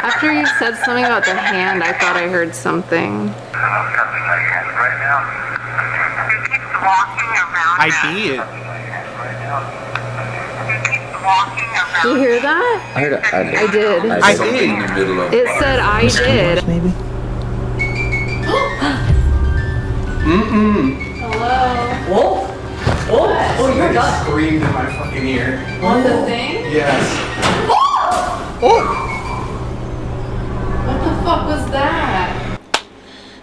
After you said something about the hand, I thought I heard something. I did. Did you hear that? I heard it. I did. I did. In the middle of It said I did. Maybe. Hello? Oh, you're done. Screamed in my fucking ear. On the thing? Yes. Oh! What the fuck was that?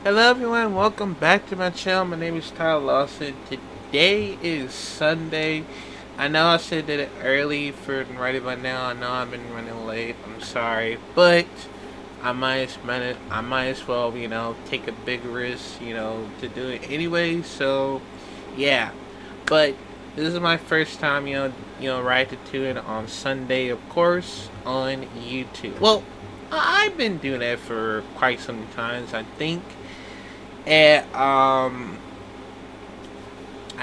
Hello everyone, welcome back to my channel. My name is Tyler Lawson. Today is Sunday. I know I said it early for right about now. I know I've been running late. I'm sorry, but I might as well, you know, take a big risk, you know, to do it anyway. So, yeah. But this is my first time, you know, right to it on Sunday, of course, on YouTube. Well, I've been doing that for quite some times, I think. And I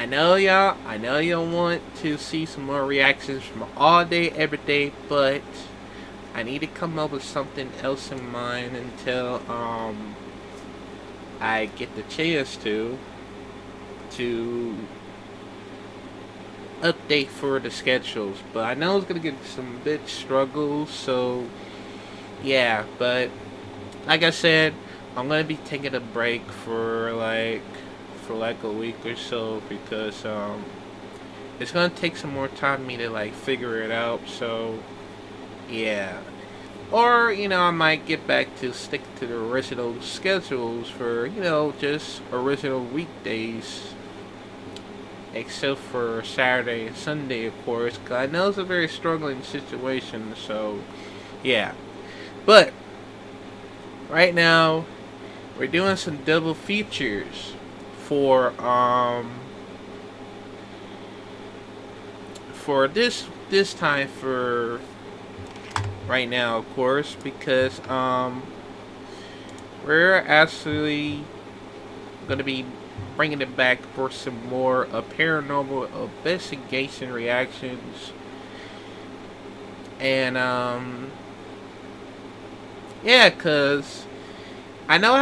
know y'all want to see some more reactions from all day, every day, but I need to come up with something else in mind until I get the chance to update for the schedules. But I know it's gonna get some bit struggles, so yeah. But like I said, I'm gonna be taking a break for like a week or so because it's gonna take some more time for me to like figure it out. So yeah. Or, you know, I might get back to stick to the original schedules for, you know, just original weekdays. Except for Saturday and Sunday, of course. Because I know it's a very struggling situation, so, yeah. But, right now, we're doing some double features for this time for right now, of course, because we're actually gonna be bringing it back for some more paranormal investigation reactions, and yeah, cause I know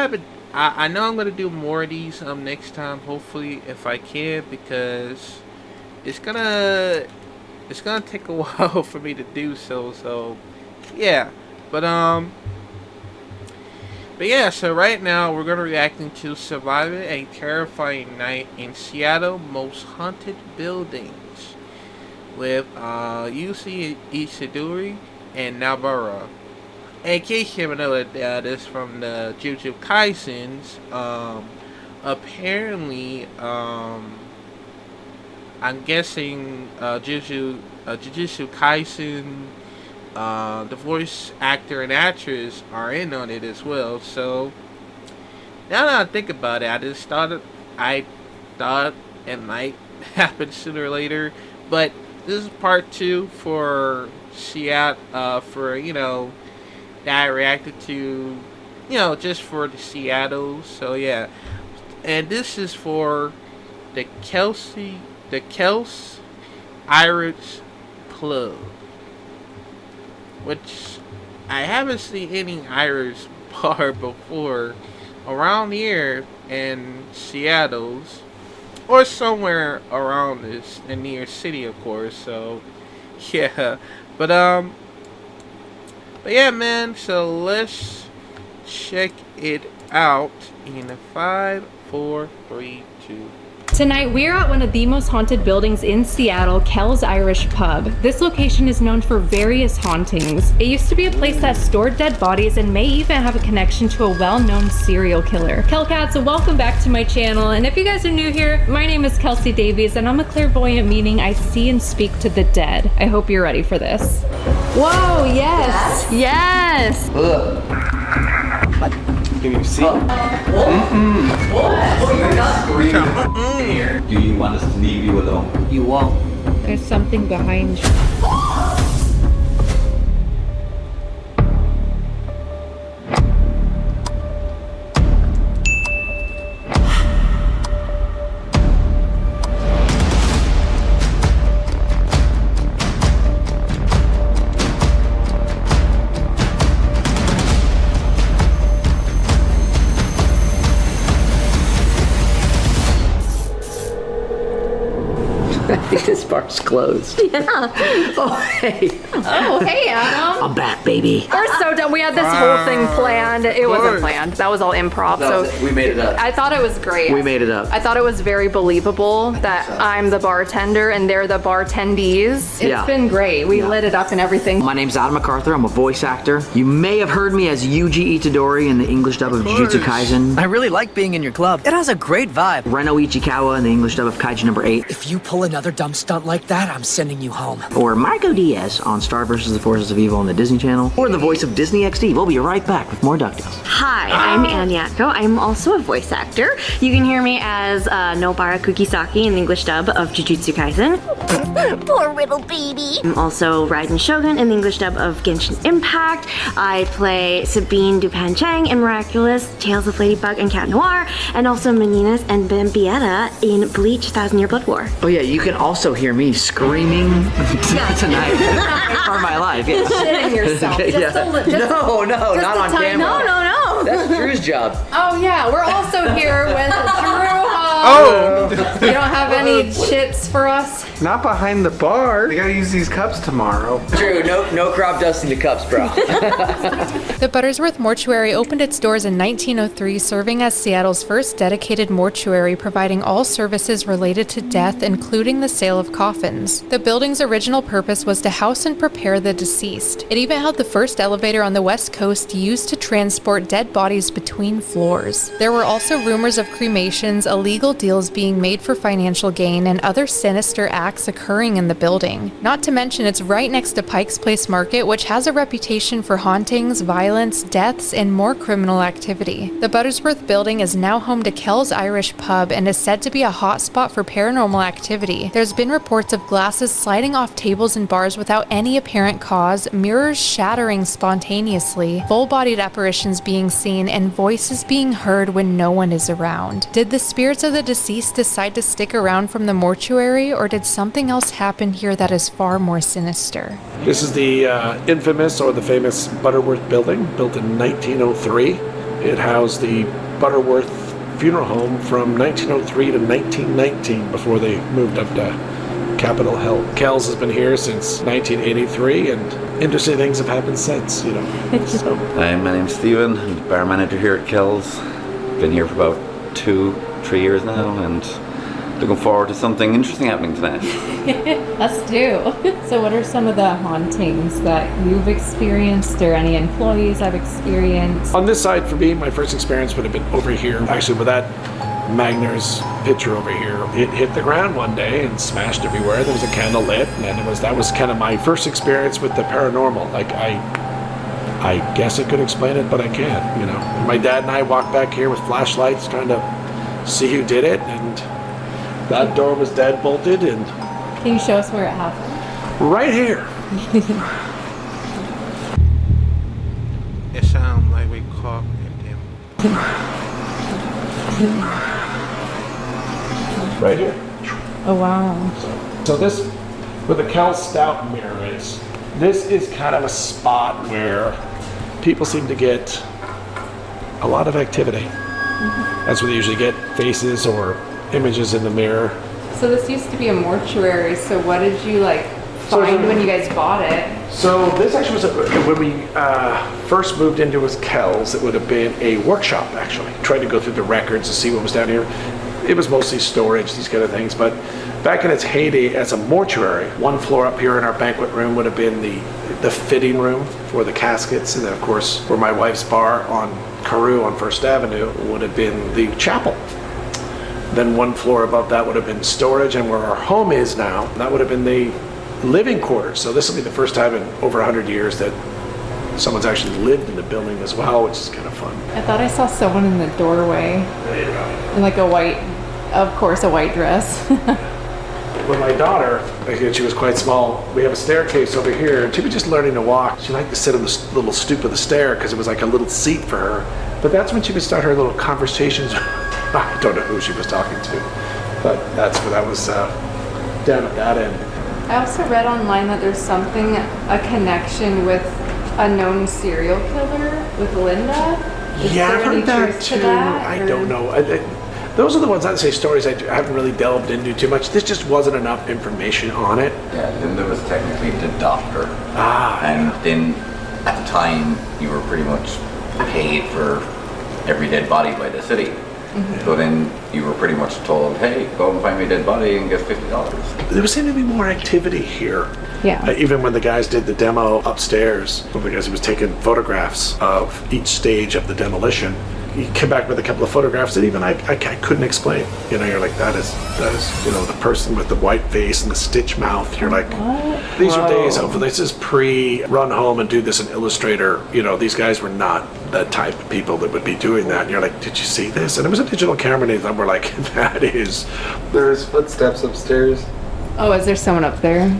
I know I'm gonna do more of these next time, hopefully, if I can, because it's gonna take a while for me to do so. Yeah, but yeah, so right now we're gonna reacting to Surviving a Terrifying Night in Seattle Most Haunted Buildings with Yusi Itadori and Navarro. In case you haven't know that, this from the Jujutsu Kaisens. Apparently, I'm guessing Jujutsu Kaisen. The voice actor and actress are in on it as well. So now that I think about it, I thought it might happen sooner or later. But this is part 2 for Seattle. For, you know, that I reacted to, you know, just for the Seattle. So yeah, and this is for the Kels Irish Club, which I haven't seen any Irish bar before around here in Seattle's or somewhere around this in near city, of course. So yeah, but yeah, man. So let's check it out in 5, 4, 3, 2. Tonight, we're at one of the most haunted buildings in Seattle, Kel's Irish Pub. This location is known for various hauntings. It used to be a place that stored dead bodies and may even have a connection to a well-known serial killer. Kelcats, welcome back to my channel. And if you guys are new here, my name is Kelsey Davies and I'm a clairvoyant, meaning I see and speak to the dead. I hope you're ready for this. Whoa, yes. Yes. Can you see? Do you want us to leave you alone? You won't. There's something behind you. think this bar's closed. Yeah. Oh, hey. Oh, hey, Adam. I'm back, baby. We're so done. We had this whole thing planned. It wasn't planned. That was all improv. We made it up. I thought it was great. We made it up. I thought it was very believable that I'm the bartender and they're the bartendees. It's been great. We lit it up and everything. My name's Adam MacArthur. I'm a voice actor. You may have heard me as Yuji Itadori in the English dub of Jujutsu Kaisen. I really like being in your club. It has a great vibe. Reno Ichikawa in the English dub of Kaiju number 8. If you pull another dumb stunt like that, I'm sending you home. Or Marco Diaz on Star vs. the Forces of Evil on the Disney Channel. Or the voice of Disney XD. We'll be right back with more DuckTales. Hi, I'm Ann Yatko. I'm also a voice actor. You can hear me as Nobara Kugisaki in the English dub of Jujutsu Kaisen. Poor little baby. I'm also Raiden Shogun in the English dub of Genshin Impact. I play Sabine Dupin Chang in Miraculous, Tales of Ladybug and Cat Noir, and also Meninas and Bambietta in Bleach 1000 Year Blood War. Oh yeah, you can also hear me screaming tonight for my life. Yeah. Shitting yourself. No, not on camera. No. That's Drew's job. Oh yeah, we're also here with Drew. Oh! You don't have any chits for us? Not behind the bar. We gotta use these cups tomorrow. Drew, no crop dust in the cups, bro. The Buttersworth Mortuary opened its doors in 1903, serving as Seattle's first dedicated mortuary, providing all services related to death, including the sale of coffins. The building's original purpose was to house and prepare the deceased. It even had the first elevator on the West Coast used to transport dead bodies between floors. There were also rumors of cremations, illegal deals being made for financial gain, and other sinister acts occurring in the building. Not to mention it's right next to Pike's Place Market, which has a reputation for hauntings, violence, deaths, and more criminal activity. The Buttersworth building is now home to Kel's Irish Pub and is said to be a hotspot for paranormal activity. There's been reports of glasses sliding off tables in bars without any apparent cause, mirrors shattering spontaneously, full-bodied apparitions being seen, and voices being heard when no one is around. Did the spirits of the deceased decide to stick around from the mortuary, or did something else happen here that is far more sinister? This is the infamous or the famous Butterworth building, built in 1903. It housed the Butterworth Funeral Home from 1903 to 1919 before they moved up to Capitol Hill. Kells has been here since 1983, and interesting things have happened since, you know. So. Hi, my name's Stephen. I'm the bar manager here at Kells. Been here for about 2-3 years now, and looking forward to something interesting happening tonight. Us too. So what are some of the hauntings that you've experienced or any employees have experienced? On this side, for me, my first experience would have been over here. Actually, with that Magner's picture over here, it hit the ground one day and smashed everywhere. There was a candle lit, and that was kind of my first experience with the paranormal. Like, I guess I could explain it, but I can't, you know. My dad and I walked back here with flashlights trying to see who did it, and that door was dead bolted, and Can you show us where it happened? right here. It sounds like we caught him. Right here. Oh wow. So this, where the Kel Stout mirror is, this is kind of a spot where people seem to get a lot of activity. That's where they usually get faces or images in the mirror. So this used to be a mortuary, so what did you find when you guys bought it? So this actually was, when we first moved into was Kells, it would have been a workshop actually. Tried to go through the records to see what was down here. It was mostly storage, these kind of things, but back in its heyday as a mortuary, one floor up here in our banquet room would have been the fitting room for the caskets, and then of course where my wife's bar on Carew on First Avenue would have been the chapel. Then one floor above that would have been storage, and where our home is now, that would have been the living quarters. So this will be the first time in over 100 years that someone's actually lived in the building as well, which is kind of fun. I thought I saw someone in the doorway There you go. in a white dress. With my daughter, again, she was quite small, we have a staircase over here, and she was just learning to walk. She liked to sit on the little stoop of the stair because it was like a little seat for her. But that's when she would start her little conversations. I don't know who she was talking to, but that's where that was down at that end. I also read online that there's a connection with a known serial killer with Linda. Is Yeah, there I've any heard that truth too. to that, I or- don't know. those are the ones I'd say stories I haven't really delved into too much. This just wasn't enough information on it. Yeah, Linda was technically the doctor. And then at the time, you were pretty much paid for every dead body by the city. So then you were pretty much told, hey, go and find me a dead body and get $50. there seemed to be more activity here. Yeah. Even when the guys did the demo upstairs, one of the guys who was taking photographs of each stage of the demolition, he came back with a couple of photographs that even I couldn't explain. You know, you're like, that is, you know, the person with the white face and the stitch mouth. You're like, these are days of, this is pre-run home and do this in Illustrator. You know, these guys were not the type of people that would be doing that. And you're like, did you see this? And it was a digital camera, and we're like, There's footsteps upstairs. Oh, is there someone up there?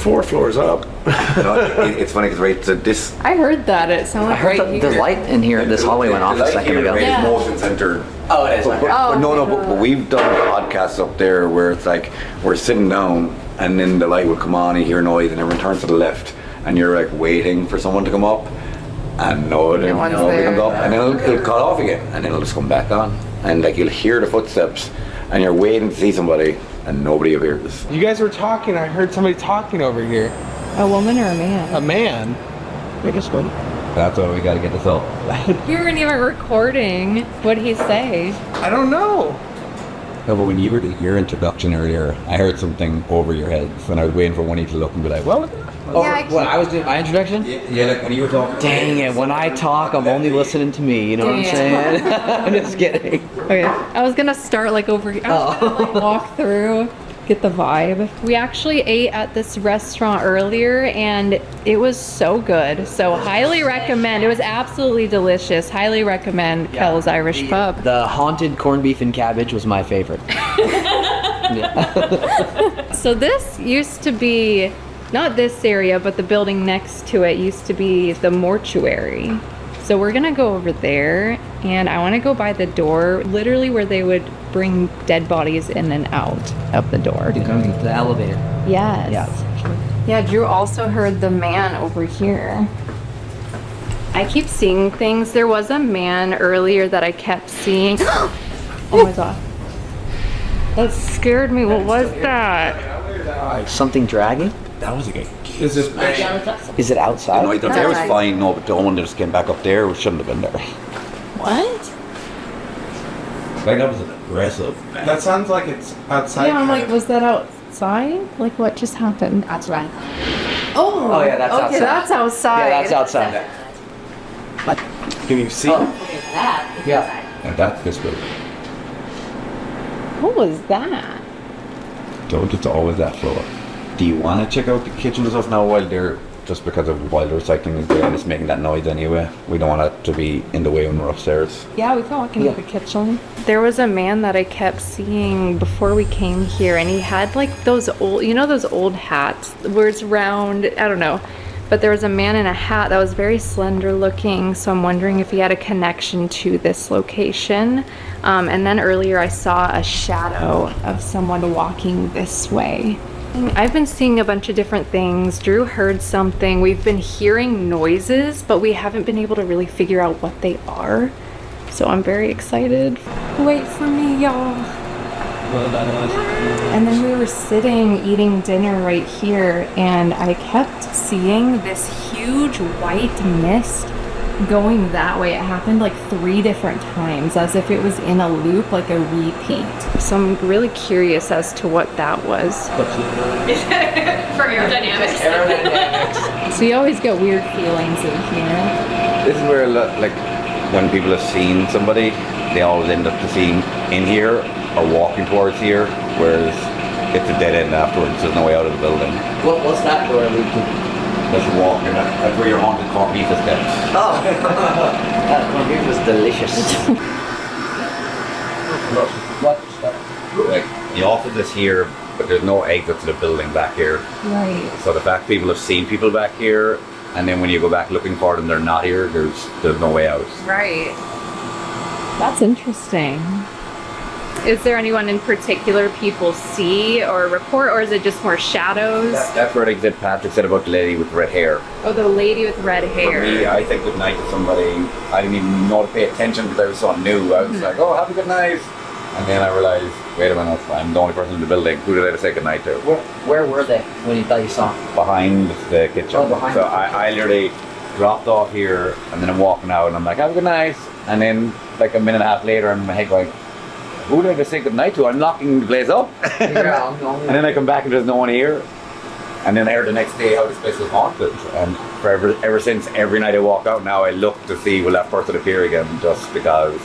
4 floors up. It's funny because right, so this I heard that. It sounded I heard right the here. light in here, this hallway went off a second ago. It's motion centered. Oh, it is. But we've done podcasts up there where it's like we're sitting down and then the light will come on, you hear noise, and everyone turns to the left, and you're like waiting for someone to come up, and nobody one's comes there. up, and then it'll cut off again, and then it'll just come back on, and like you'll hear the footsteps, and you're waiting to see somebody, and nobody appears. You guys were talking. I heard somebody talking over here. A woman or a man? A man. I guess what? That's why we got to get this up. You weren't even recording. What'd he say? I don't know. No, but when you were your introduction earlier, I heard something over your heads, and I was waiting for one of you to look and be like, "What was that?" When I was doing my introduction? Yeah, like when you were talking. Dang it, when I talk, I'm only listening to me, you know what I'm saying? I'm just kidding. Okay. I was gonna start like over here. I was gonna like walk through, get the vibe. We actually ate at this restaurant earlier and it was so good. So highly recommend. It was absolutely delicious. Highly recommend Kel's Irish Pub. The haunted corned beef and cabbage was my favorite. So this used to be, not this area, but the building next to it used to be the mortuary. So we're gonna go over there and I wanna go by the door, literally where they would bring dead bodies in and out of the door. The elevator. Yes. Yeah. Yeah, Drew also heard the man over here. I keep seeing things. There was a man earlier that I kept seeing. Oh my god. That scared me. What was that? Something dragging? That was a good. Is this Is it outside? No, I thought there was fine. No, but the one that just came back up there shouldn't have been there. What? Like that was aggressive. That sounds like it's outside. Yeah, I'm like, was that outside? Like, what just happened? That's right. Oh, yeah, that's okay, outside. that's outside. Yeah, that's outside. Can you see? Yeah. And that's this building. What was that? Don't it's always that floor. Do you want to check out the kitchen and stuff now while they're just because of while the recycling is there and it's making that noise anyway? We don't want it to be in the way when we're upstairs. Yeah, we can walk into the kitchen. There was a man that I kept seeing before we came here, and he had like those old, you know, those old hats where it's round. I don't know. But there was a man in a hat that was very slender looking, so I'm wondering if he had a connection to this location. And then earlier I saw a shadow of someone walking this way. I've been seeing a bunch of different things. Drew heard something. We've been hearing noises, but we haven't been able to really figure out what they are. So I'm very excited. Wait for me, y'all. And then we were sitting eating dinner right here, and I kept seeing this huge white mist going that way. It happened like 3 different times, as if it was in a loop, like a repeat. So I'm really curious as to what that was. For aerodynamics. So you always get weird feelings in here. This is where like when people have seen somebody, they always end up to seeing in here or walking towards here, whereas it's a dead end afterwards. There's no way out of the building. What's that door lead to? That's walking. That's where your haunted corned beef is kept. Oh, that corned beef was delicious. What? Like the office is here, but there's no exit to the building back here. Right. So the fact people have seen people back here, and then when you go back looking for them, they're not here. There's no way out. Right. That's interesting. Is there anyone in particular people see or report, or is it just more shadows? That's where like Patrick said about the lady with red hair. Oh, the lady with red hair. For me, I think good night to somebody. I didn't even know to pay attention because I was so new. I was like, oh, have a good night. And then I realized, wait a minute, I'm the only person in the building. Who did I say goodnight to? Where were they when you thought you saw them? Behind the kitchen. Oh, behind so the I literally dropped off here, and then I'm walking out, and I'm like, have a good night. And then, like a minute and a half later, I'm in my head going, who did I just say goodnight to? I'm locking the place up. And then I come back and there's no one here. And then I heard the next day how this place was haunted. And ever since, every night I walk out now, I look to see will that person appear again, just because.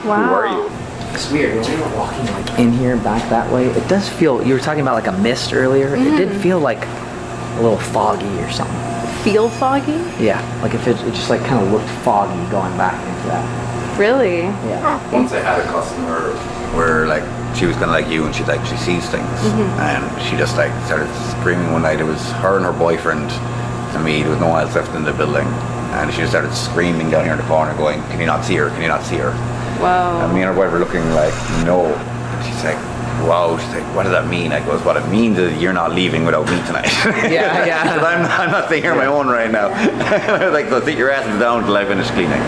Wow. Who are you? It's weird. When we were walking like in here and back that way, it does feel. You were talking about like a mist earlier. It did feel like a little foggy or something. Feel foggy? Yeah, like if it just like kind of looked foggy going back into that. Really? Yeah. Once I had a customer where like she was kind of like you, and she sees things, and she just like started screaming one night. It was her and her boyfriend and me. There was no one else left in the building, and she just started screaming down here in the corner, going, "Can you not see her? Can you not see her?" Wow. And me and her boyfriend were looking like, "No." And she's like, "Wow." She's like, "What does that mean?" I goes, "What it means is you're not leaving without me tonight." Yeah. 'Cause I'm not staying here on my own right now. I was like, "So sit your asses down till I finish cleaning."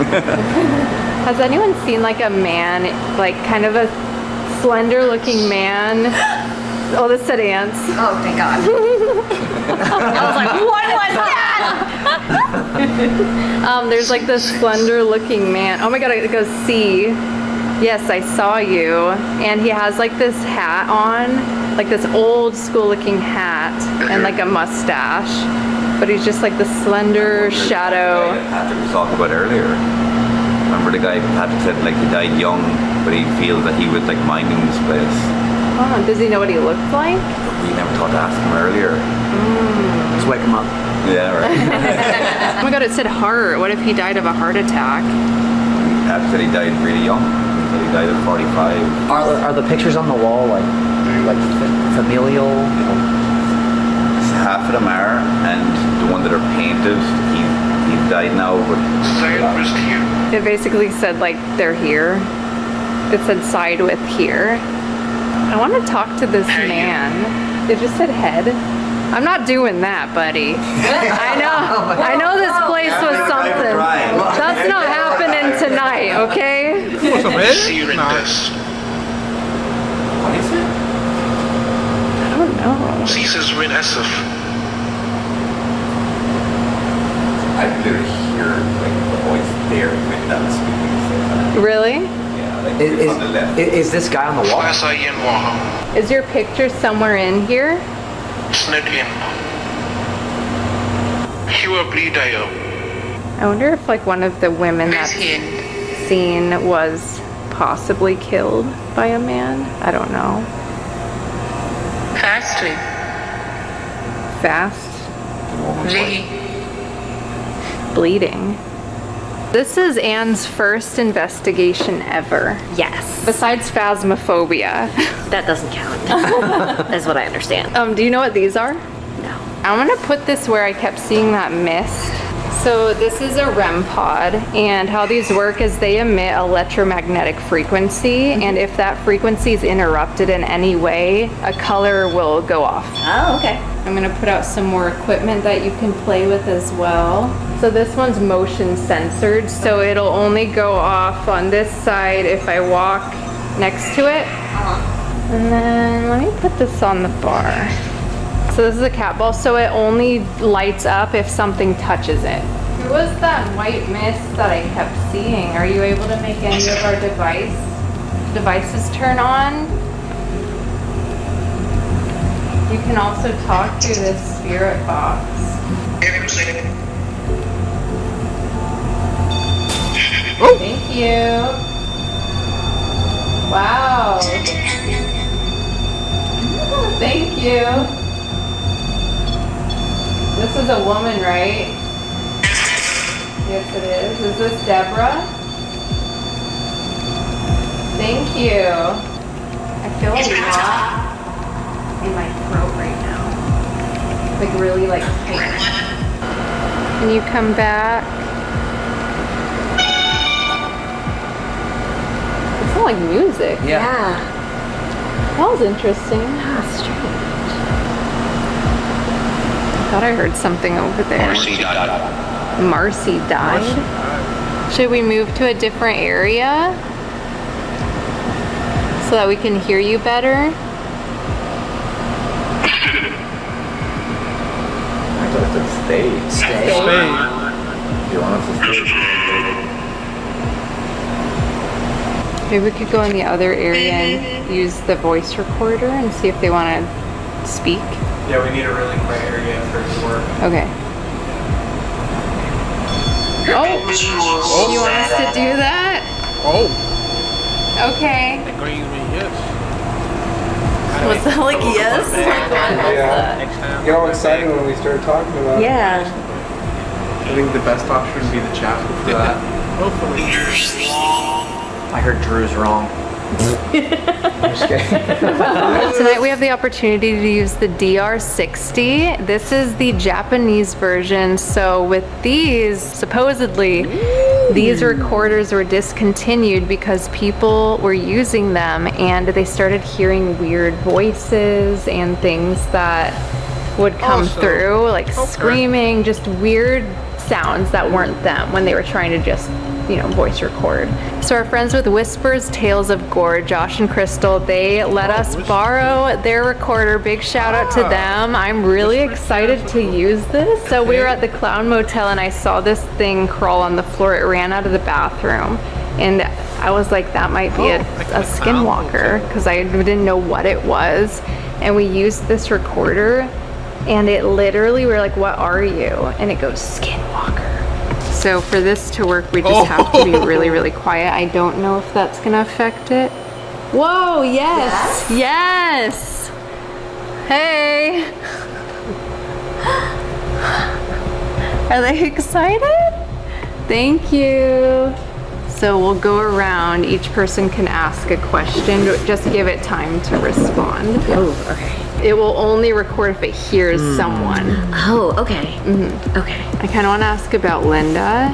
Has anyone seen like a man, like kind of a slender looking man? Oh, this said ants. Oh, thank God. I was like, what was that? There's like this slender looking man. Oh my God, it goes see. Yes, I saw you. And he has like this hat on, like this old school looking hat and like a mustache. But he's just like the slender shadow. Patrick was talking about earlier. Remember the guy Patrick said like he died young, but he feels that he was like minding this place. Oh, does he know what he looked like? We never thought to ask him earlier. Let's wake them up. Yeah, right. Oh my God, it said heart. What if he died of a heart attack? Patrick said he died really young. He said he died at 45. Are the pictures on the wall like familial? You know? Half of them are, and the ones that are painted, he's died now. But It basically said like they're here. It said side with here. I want to talk to this man. It just said head. I'm not doing that, buddy. I know this place was something. That's not happening tonight, okay? What's up, man? What is it? I don't know. Caesar's Rin Esif. I literally hear like the voice there with that speaking. Really? Yeah, like it's on the left. Is this guy on the wall? Fasa Yen Waha. Is your picture somewhere in here? Sned In. Hua Bleedayo. I wonder if like one of the women that's seen was possibly killed by a man. I don't know. Fasting. Fast. Bleeding. This is Anne's first investigation ever. Yes. Besides phasmophobia. That doesn't count. That's what I understand. Do you know what these are? No. I'm gonna put this where I kept seeing that mist. So this is a REM pod, and how these work is they emit electromagnetic frequency, and if that frequency is interrupted in any way, a color will go off. Oh, okay. I'm gonna put out some more equipment that you can play with as well. So this one's motion censored, so it'll only go off on this side if I walk next to it. And then let me put this on the bar. So this is a cat ball, so it only lights up if something touches it. There was that white mist that I kept seeing. Are you able to make any of our devices turn on? You can also talk through this spirit box. Thank you. Wow. Thank you. This is a woman, right? Yes, it is. Is this Deborah? Thank you. I feel a lot in my throat right now. Like really like tight. Can you come back? It's not like music. Yeah. That was interesting. Ah, strange. I thought I heard something over there. Marcy died? Should we move to a different area? so that we can hear you better. I thought it said stay. Stay. You want us to stay? Maybe we could go in the other area and use the voice recorder and see if they want to speak. Yeah, we need a really quiet area for it to work. Okay. Oh, you want us to do that? Oh, Okay. agrees with yes. Was that like yes? Next time. Get all excited when we start talking about it. Yeah. I think the best option would be the chat for that. Hopefully. I heard Drew's wrong. Tonight we have the opportunity to use the DR60. This is the Japanese version. So with these, supposedly, these recorders were discontinued because people were using them and they started hearing weird voices and things that would come through, like screaming, just weird sounds that weren't them when they were trying to just, you know, voice record. So our friends with Whispers Tales of Gore, Josh and Crystal, they let us borrow their recorder. Big shout out to them. I'm really excited to use this. So we were at the Clown Motel and I saw this thing crawl on the floor. It ran out of the bathroom. And I was like, that might be a skinwalker, because I didn't know what it was. And we used this recorder and it literally, we were like, what are you? And it goes, skinwalker. So for this to work, we just have to be really, really quiet. I don't know if that's gonna affect it. Whoa, yes, yes. Hey. Are they excited? Thank you. So we'll go around, each person can ask a question, just give it time to respond. Oh, okay. It will only record if it hears someone. Oh, okay. Okay. I kind of want to ask about Linda.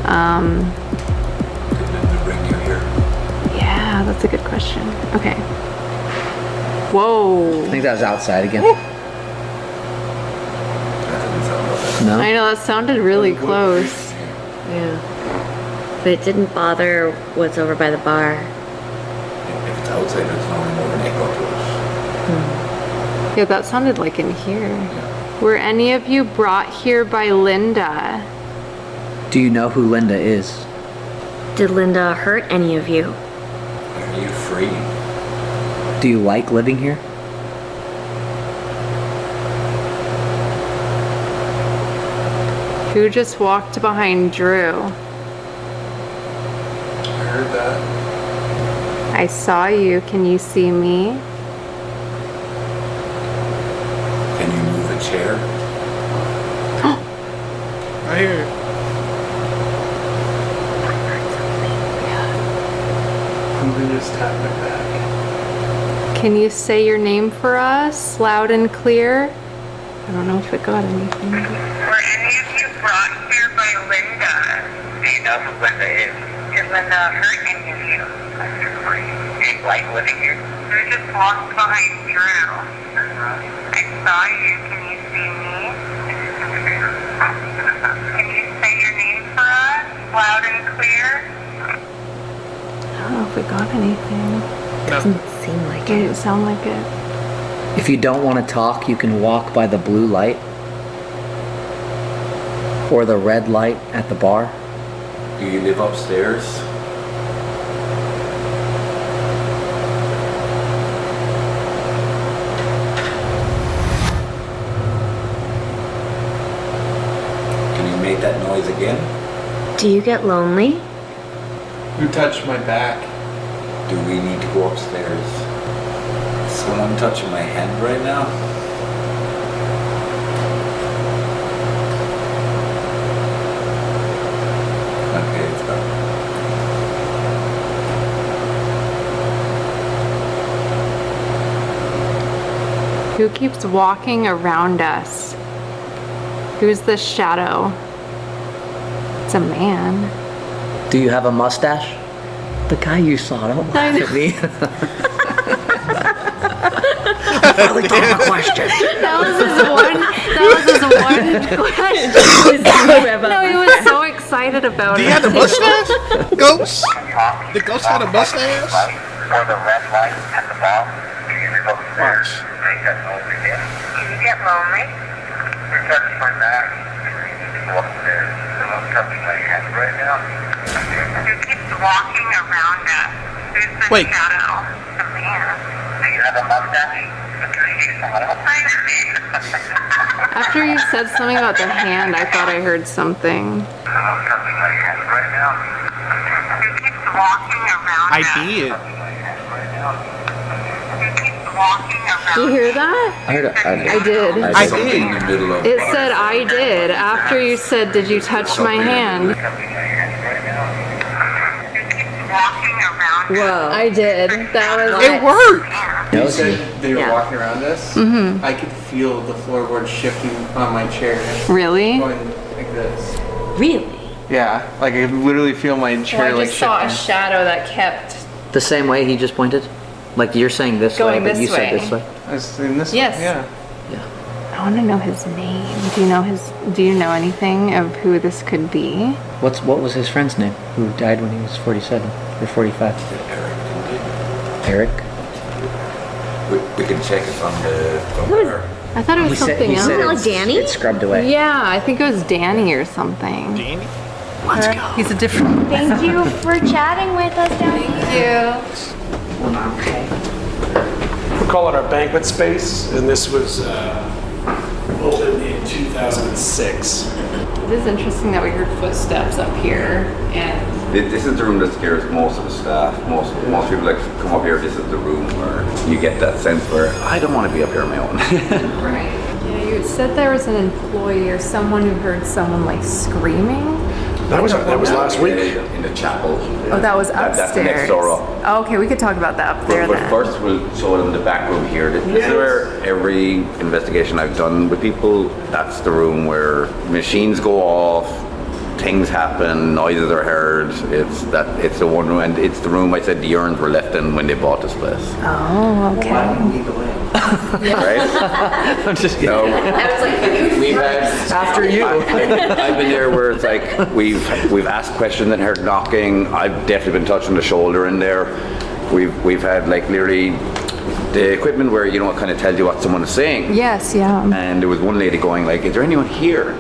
Did Linda bring you here? Yeah, that's a good question. Okay. Whoa. I think that was outside again. That didn't sound like No? I know, that sounded really close. Yeah. But it didn't bother what's over by the bar. If it's outside, it's not more of an echo to us. Yeah, that sounded like in here. Were any of you brought here by Linda? Do you know who Linda is? Did Linda hurt any of you? Are you free? Do you like living here? Who just walked behind Drew? I heard that. I saw you. Can you see me? Can you move a chair? I hear it. Something just tapped my back. Can you say your name for us, loud and clear? I don't know if it got anything. Were any of you brought here by Linda? Do you know who Linda is? Did Linda hurt any of you? Do you like living here? You just walked behind Drew. I saw you. Can you see me? Can you say your name for us, loud and clear? I don't know if we got anything. Doesn't seem like It didn't sound like it. If you don't want to talk, you can walk by the blue light or the red light at the bar. Do you live upstairs? Can you make that noise again? Do you get lonely? Who touched my back? Do we need to go upstairs? Is someone touching my hand right now? Okay, it's gone. Who keeps walking around us? Who's the shadow? It's a man. Do you have a mustache? The guy you saw, don't laugh at me. I finally thought of a question. That was his one question. No, he was so excited about Do it. you have the mustache? Ghost? The ghost had a mustache? before the red light at the bottom. You usually go upstairs. Make that noise again. Can you get lonely? You're touching my back. You go upstairs. I'm touching my head right now. You keep walking around us. There's the Wait. shadow. The man. Do you have a mustache? After you said something about the hand, I thought I heard something. I'm touching my head right now. You keep walking around I us. did. You keep walking around. Did you hear that? I heard it. I did. I Something did. in the middle of It said I did. After you said, did you touch my hand? You keep walking around. Whoa. I did. That was It worked. No, You it's said me. they were Yeah. walking around us. Mm-hmm. I could feel the floorboard shifting on my chair, Really? going like this. Really? Yeah, like I could literally feel my chair like shifting. shadow that kept. The same way he just pointed? Like you're saying this Going way, but this you said way. this way? I was in this Yes. one, yeah. I want to know his name. Do you know anything of who this could be? What was his friend's name who died when he was 47 or 45? Eric? We can check it on the phone. I thought it was something else. Like Danny? It's scrubbed away. Yeah, I think it was Danny or something. Danny? He's a different. Thank you for chatting with us down here. We call it our banquet space, and this was opened in 2006. It is interesting that we heard footsteps up here, and This is the room that scares most of the staff. Most people that come up here, this is the room where you get that sense where I don't want to be up here on my own. right. Yeah, you said there was an employee or someone who heard someone like screaming. That was last week. In the chapel. Oh, that was upstairs. That's the next door up. Oh, okay, we could talk about that up there But then. first we'll show them the back room here. This is where every investigation I've done with people, that's the room where machines go off, things happen, noises are heard. It's the one room, and it's the room I said the urns were left in when they bought this place. Oh, okay. Right? I'm just kidding. No. I was like, We've had After you. I've been there where it's like we've asked questions and heard knocking. I've definitely been touching the shoulder in there. We've had like literally the equipment where it kind of tells you what someone is saying. Yes, yeah. And there was one lady going like, "Is there anyone here?"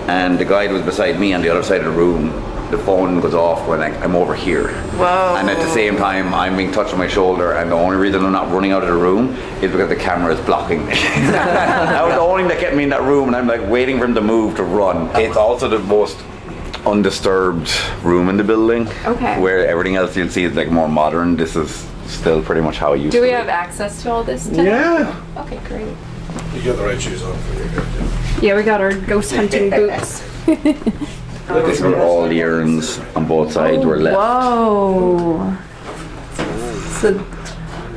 And the guy was beside me on the other side of the room. The phone goes off when I'm over here. Whoa. And at the same time, I'm being touched on my shoulder, and the only reason I'm not running out of the room is because the camera is blocking me. That was the only thing that kept me in that room, and I'm like waiting for him to move to run. It's also the most undisturbed room in the building. Okay. Where everything else you'll see is like more modern. This is still pretty much how it used Do to we be. have access to all this today? Yeah. Okay, great. You got the right shoes on for your Yeah, we got our ghost hunting boots. This is all the urns on both sides were left. Whoa. So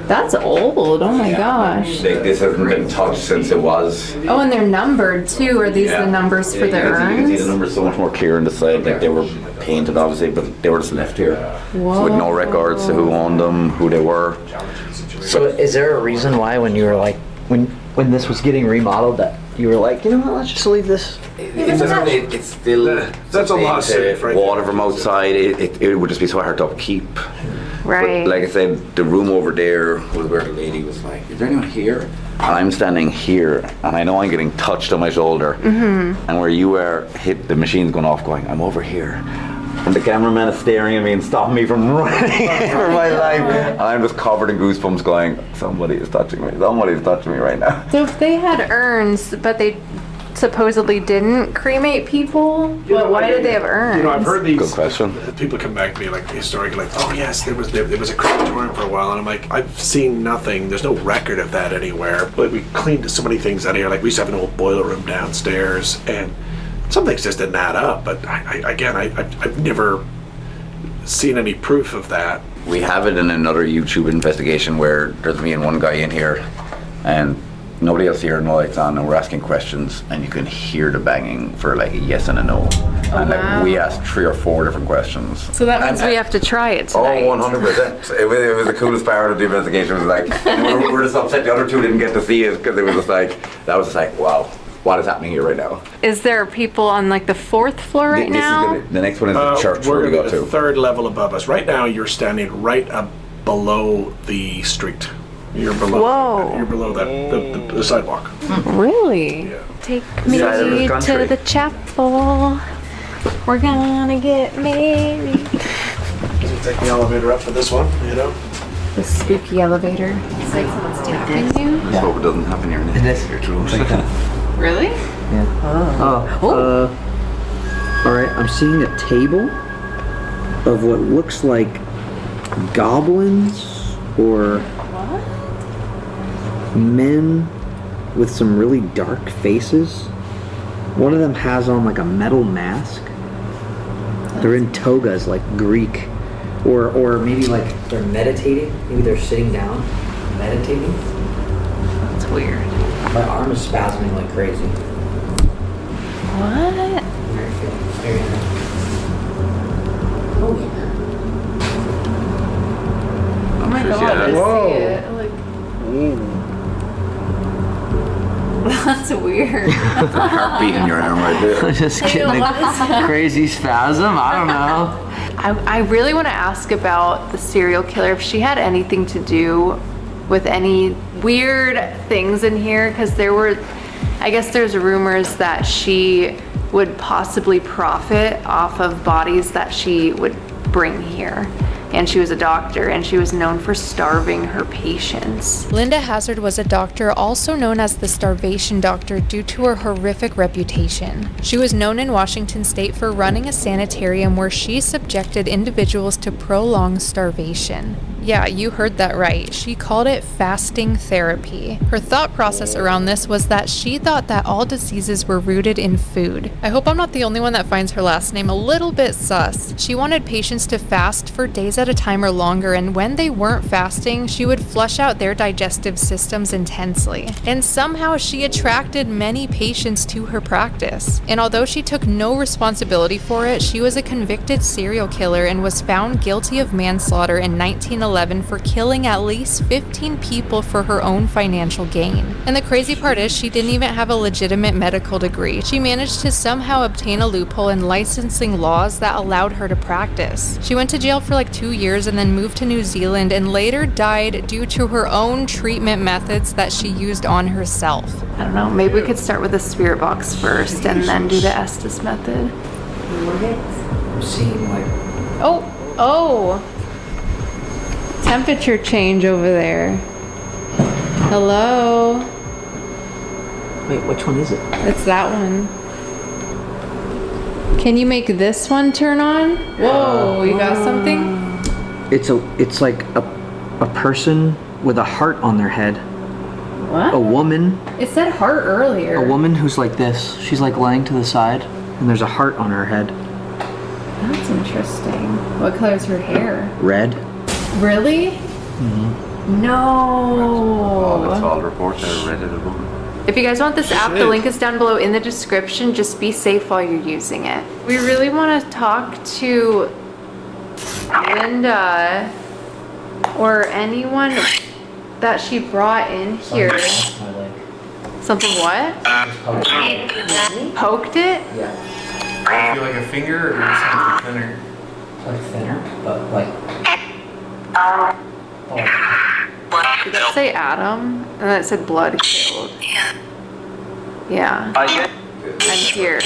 that's old. Oh my gosh. This hasn't been touched since it was. Oh, and they're numbered too. Are these the numbers for the You can see the urns? numbers so much more clear on the side. Like they were painted, obviously, but they were just left here with no records to who owned them, who they were. So is there a reason why when you were like, when this was getting remodeled that you were like, you know what, let's just leave this? It's still That's a lawsuit, right? water from outside. It would just be so hard to upkeep. Right. But like I said, the room over there was where the lady was like, "Is there anyone here?" And I'm standing here, and I know I'm getting touched on my shoulder. Mm-hmm. And where you were, hit the machine's going off, going, "I'm over here." And the cameraman is staring at me and stopping me from running for my life. And I'm just covered in goosebumps, going, "Somebody is touching me. Somebody is touching me right now." So if they had urns, but they supposedly didn't cremate people, why did they have urns? I've heard these. Good question. People come back to me like historically, like, "Oh yes, there was a crematorium for a while," and I'm like, "I've seen nothing. There's no record of that anywhere." But we cleaned so many things out of here. Like we used to have an old boiler room downstairs, and some things just didn't add up. But I've never seen any proof of that. We have it in another YouTube investigation where there's me and one guy in here, and nobody else here, no lights on, and we're asking questions, and you can hear the banging for like a yes and a no. And like we asked 3 or 4 different questions. So that means we have to try it tonight. Oh, 100%. It was the coolest part of the investigation. It was like, and we were just upset the other 2 didn't get to see it because it was just like, that was just like, wow, what is happening here right now? Is there people on like the 4th floor right This now? The next one is the church where We're we go the to. 3rd level above us. Right now, you're standing right below the street. You're below. Whoa. You're below that the sidewalk. Really? Yeah. Take me Side of the country. to the chapel. We're gonna get married. So take the elevator up for this one. You know. The spooky elevator. It's like someone's tapping you. That's what doesn't happen here in This. your true. Really? All right, I'm seeing a table of what looks like goblins or men with some really dark faces. One of them has on like a metal mask. They're in togas like Greek. Or maybe like they're meditating. Maybe they're sitting down, meditating. That's weird. My arm is spasming like crazy. What? Very good. Very good. Oh yeah. Oh my god, I see it. Like, that's weird. That's a heartbeat in your arm right there. Just getting a crazy spasm. I don't know. I really want to ask about the serial killer, if she had anything to do with any weird things in here, because I guess there's rumors that she would possibly profit off of bodies that she would bring here. And she was a doctor, and she was known for starving her patients. Linda Hazard was a doctor, also known as the starvation doctor, due to her horrific reputation. She was known in Washington state for running a sanitarium where she subjected individuals to prolonged starvation. Yeah, you heard that right. She called it fasting therapy. Her thought process around this was that she thought that all diseases were rooted in food. I hope I'm not the only one that finds her last name a little bit sus. She wanted patients to fast for days at a time or longer, and when they weren't fasting, she would flush out their digestive systems intensely. And somehow she attracted many patients to her practice. And although she took no responsibility for it, she was a convicted serial killer and was found guilty of manslaughter in 1911 for killing at least 15 people for her own financial gain. And the crazy part is she didn't even have a legitimate medical degree. She managed to somehow obtain a loophole in licensing laws that allowed her to practice. She went to jail for like 2 years and then moved to New Zealand and later died due to her own treatment methods that she used on herself. I don't know, maybe we could start with the spirit box first and then do the Estes method. I'm seeing like Oh! Temperature change over there. Hello? wait, which one is it? It's that one. Can you make this one turn on? Whoa, you got something? It's like a person with a heart on their head. What? A woman. It said heart earlier. A woman who's like this. She's like laying to the side, and there's a heart on her head. That's interesting. What color is her hair? Red. Really? Mm-hmm. No. That's all the reports I read it about. If you guys want this app, the link is down below in the description. Just be safe while you're using it. We really want to talk to Linda or anyone that she brought in here. Something what? Poked it? Yeah. I feel like a finger or something thinner. Like thinner, but like. Did that say Adam? And then it said blood killed. Yeah. I'm here.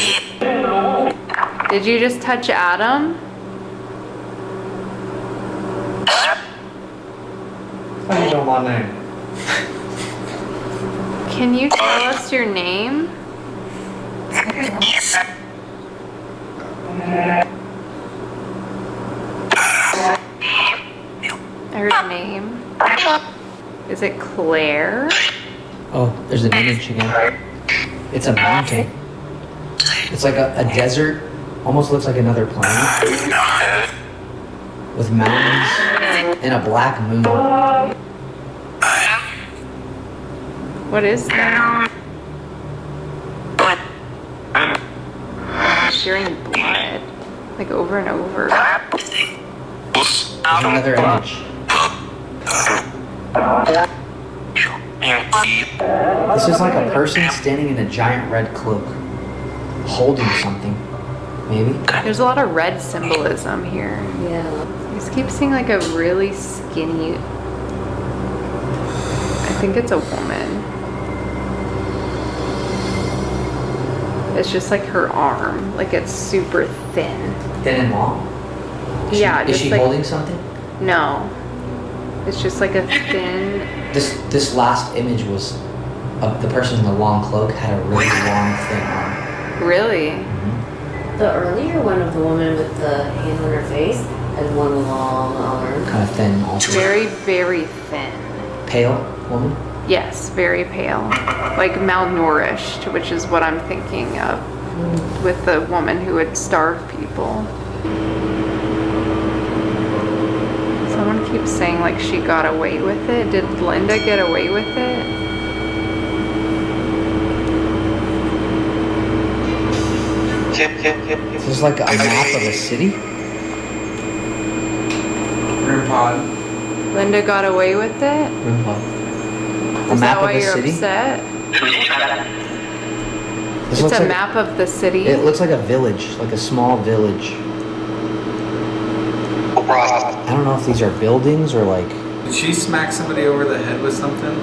Did you just touch Adam? How you know my name? Can you tell us your name? I heard a name. Is it Claire? Oh, there's an image again. It's a mountain. It's like a desert. Almost looks like another planet. With mountains and a black moon. What is that? I'm hearing blood. Like over and over. There's another image. This is like a person standing in a giant red cloak, holding something. Maybe. There's a lot of red symbolism here. Yeah. I just keep seeing like a really skinny. I think it's a woman. It's just like her arm, like it's super thin. Thin and long? Yeah, Is just she like, holding something? No. It's just like a thin. This last image was of the person in the long cloak had a really long, thin arm. Really? The earlier one of the woman with the hand on her face had one long arm. Kind of thin also. Very, very thin. Pale woman? Yes, very pale. Like malnourished, which is what I'm thinking of with the woman who would starve people. Someone keeps saying like she got away with it. Did Linda get away with it? This is like a map of a city? Room pod. Linda got away with it? A Is map that why of the you're city? upset? This It's looks a like, map of the city. It looks like a village, like a small village. I don't know if these are buildings or like. Did she smack somebody over the head with something?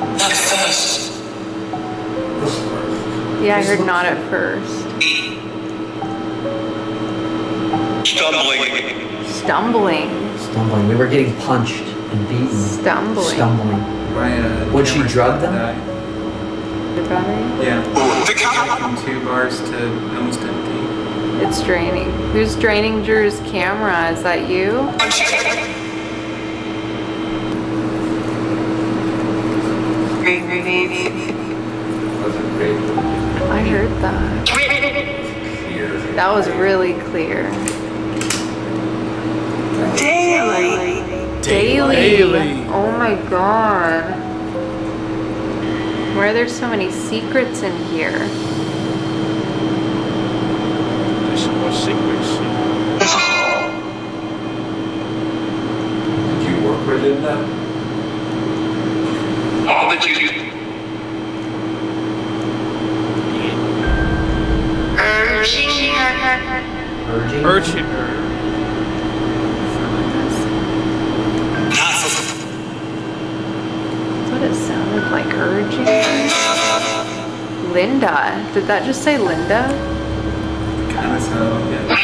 Yeah, I heard not at first. Stumbling. We were getting punched and beaten. Stumbling. Would she drug them? Yeah. From 2 bars to almost empty. It's draining. Who's draining Drew's camera? Is that you? I heard that. That was really clear. Daily. Oh my god. Why are there so many secrets in here? There's some more secrets. Did you work with Linda? All that you Urging her. That's what it sounded like, urging. Linda. Did that just say Linda? Kind of sound, yeah.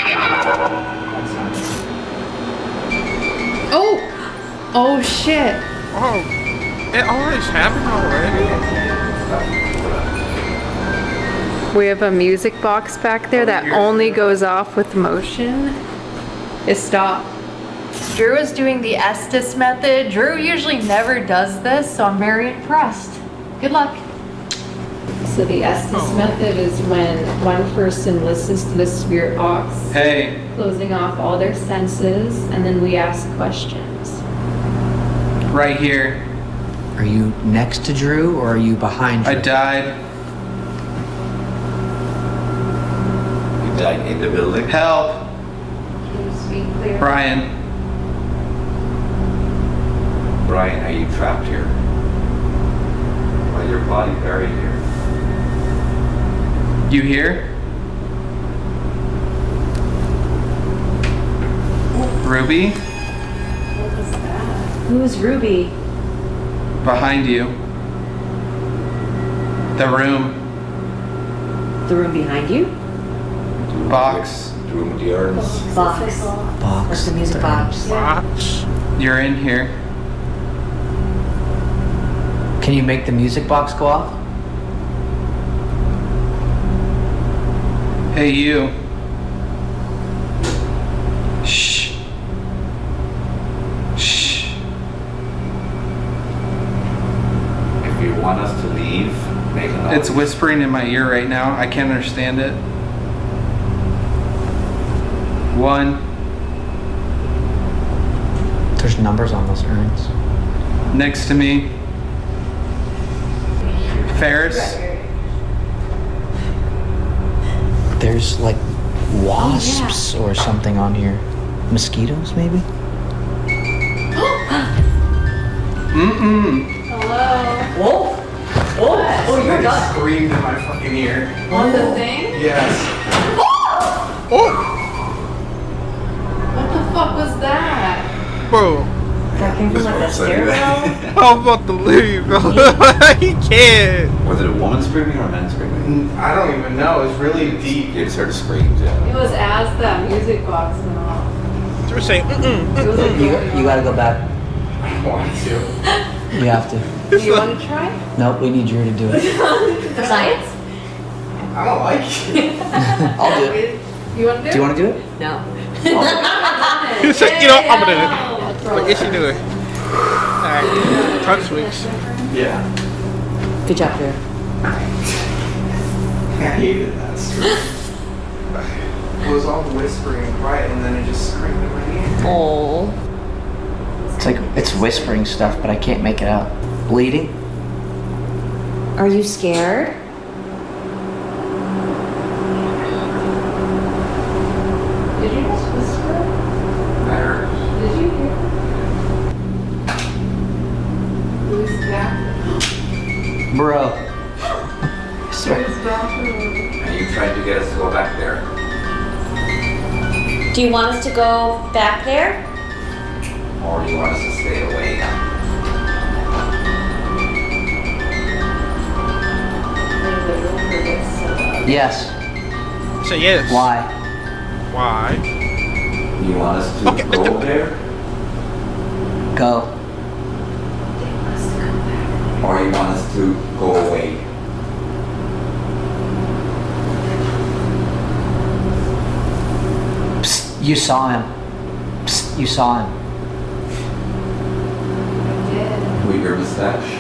Oh! Oh shit. Oh, it always happened already. We have a music box back there that only goes off with motion. It stopped. Drew is doing the Estes method. Drew usually never does this, so I'm very impressed. Good luck. So the Estes method is when one person listens to the spirit box, Hey, closing off all their senses, and then we ask questions. right here. Are you next to Drew or are you behind Drew? I died. You died in the building? Help! Can you speak clearly? Brian. Brian, are you trapped here? Or your body buried here? You here? Ruby? Who's Ruby? Behind you. The room. The room behind you? Box. The room with the urns? Box. What's the music box? Box. You're in here. Can you make the music box go off? Hey, you. Shh. Shh. If you want us to leave, make a noise. It's whispering in my ear right now. I can't understand it. 1. There's numbers on those urns. Next to me. Ferris. There's like wasps or something on here. Mosquitoes, maybe? Whoa! Oh, you're done. Screamed in my fucking ear. On the thing? Yes. Oh! fuck was that? Bro, That came from like the stairwell? I'm about to leave, bro. He can't. Was it a woman screaming or a man screaming? I don't even know. It's really deep. You just heard screams, yeah. It was as that music box went off. You were saying, It was like You gotta go back. I want to. You have to. Do you want to try? Nope, we need you to do it. For science? I don't like it. I'll do it. You want to do it? Do you want to do it? No. He said, you know, I'm gonna do it. What is she doing? Alright, tongue swings. Yeah. Good job, Drew. I hated that story. It was all whispering and quiet, and then it just screamed in my ear. Oh. It's like, it's whispering stuff, but I can't make it out. Bleeding? Are you scared? Did you just whisper? I heard. Did you hear? Who's back? Bro. Sorry. Who's bathroom? And you tried to get us to go back there. Do you want us to go back there? Or do you want us to stay away? Yes. Say yes. Why? Why? You want us to Okay, go there? Go. Or you want us to go away? Psst, you saw him. Psst, you saw him. With your mustache?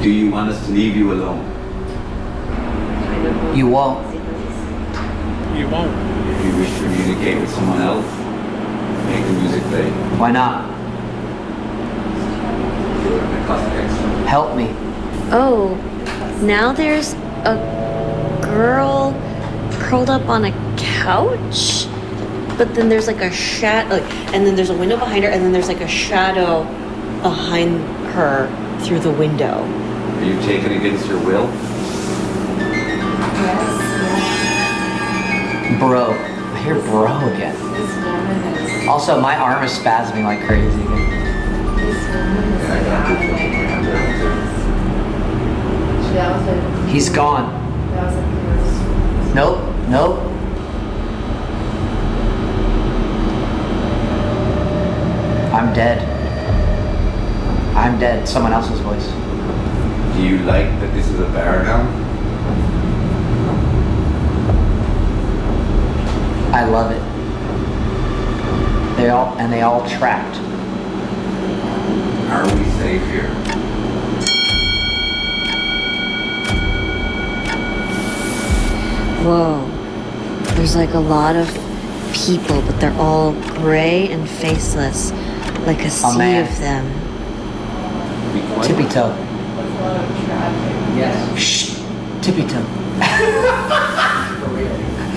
Do you want us to leave you alone? You won't. You won't. If you wish to communicate with someone else, make the music play. Why not? It costs extra. Help me. Oh, now there's a girl curled up on a couch, but then there's like a shadow, and then there's a window behind her, and then there's like a shadow behind her through the window. Are you taken against your will? Bro. I hear bro again. Also, my arm is spasming like crazy again. Yeah, I got this from my hand there. He's gone. Nope. Nope. I'm dead. I'm dead. Someone else's voice. Do you like that this is a bar now? I love it. They all trapped. Are we safe here? Whoa. There's like a lot of people, but they're all gray and faceless, like a sea man. of them. Tippy toe. Yes. Shh. Tippy toe.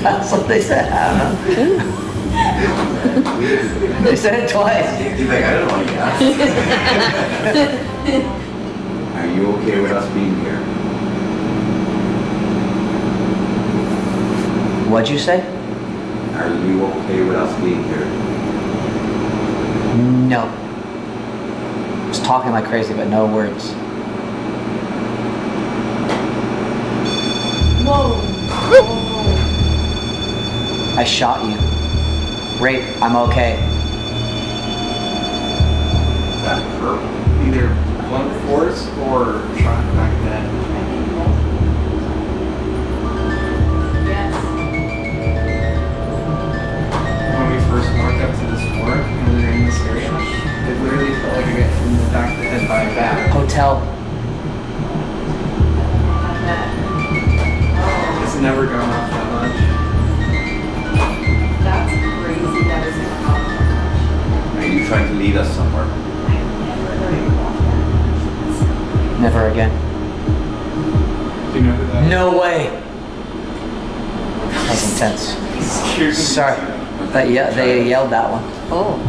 That's what they said. I don't know. They said it twice. He's like, I don't know what you asked. Are you okay with us being here? What'd you say? Are you okay with us being here? No. Just talking like crazy, but no words. Whoa. I shot you. Rape, I'm okay. Is that her? Either blunt force or shot back then. When we first walked up to this floor and we were in this area, it literally felt like I got hit in the back of the head by a bat. Hotel. It's never gone off that much. That's crazy. That is not. Are you trying to lead us somewhere? Never again. Do you know who that is? No way. That's intense. Sorry. They yelled that one. Oh.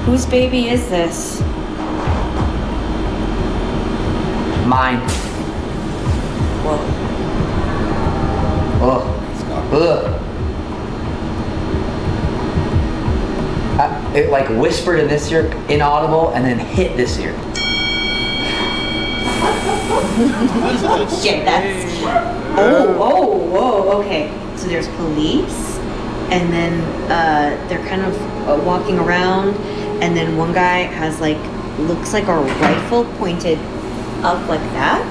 Whose baby is this? Mine. Whoa. Oh. Ugh. It like whispered in this ear, inaudible, and then hit this ear. Yeah, that's. Whoa, okay. So there's police, and then they're kind of walking around, and then one guy has like, looks like a rifle pointed up like that.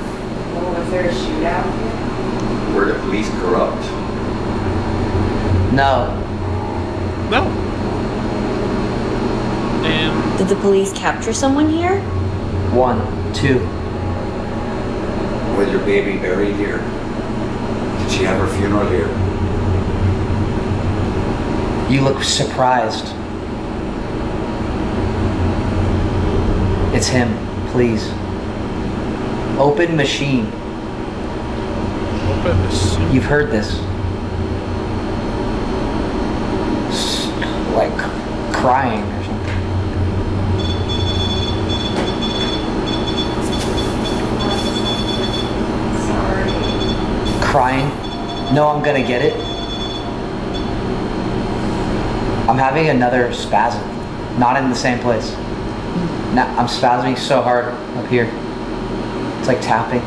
Oh, was there a shootout? Were the police corrupt? No. No. Damn. Did the police capture someone here? 1, 2. Was your baby buried here? Did she have her funeral here? You look surprised. It's him, please. Open machine. Open this. You've heard this. Like crying or something. Crying? No, I'm gonna get it. I'm having another spasm. Not in the same place. Now, I'm spasming so hard up here. It's like tapping.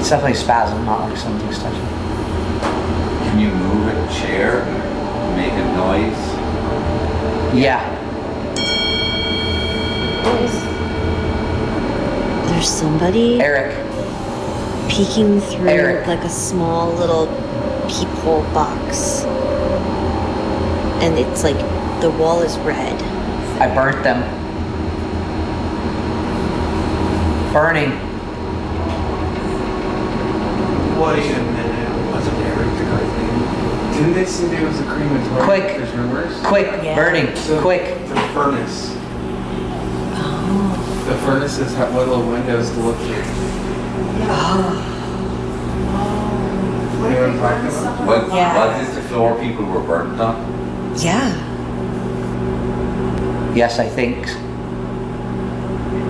It's definitely a spasm, not like something's touching. Can you move a chair? Make a noise? Yeah. There's somebody Eric. peeking through Eric. like a small little peephole box. And it's like, the wall is red. I burnt them. Burning. Wait a minute. Wasn't Eric the guy's name? Didn't they say there was a crematory? Quick. There's rumors. Quick. Yeah. Burning. So, Quick. The furnace. The furnaces have little windows to look through. You know what I'm talking about? Yeah. Was this the floor people were burnt on? Yeah. Yes, I think.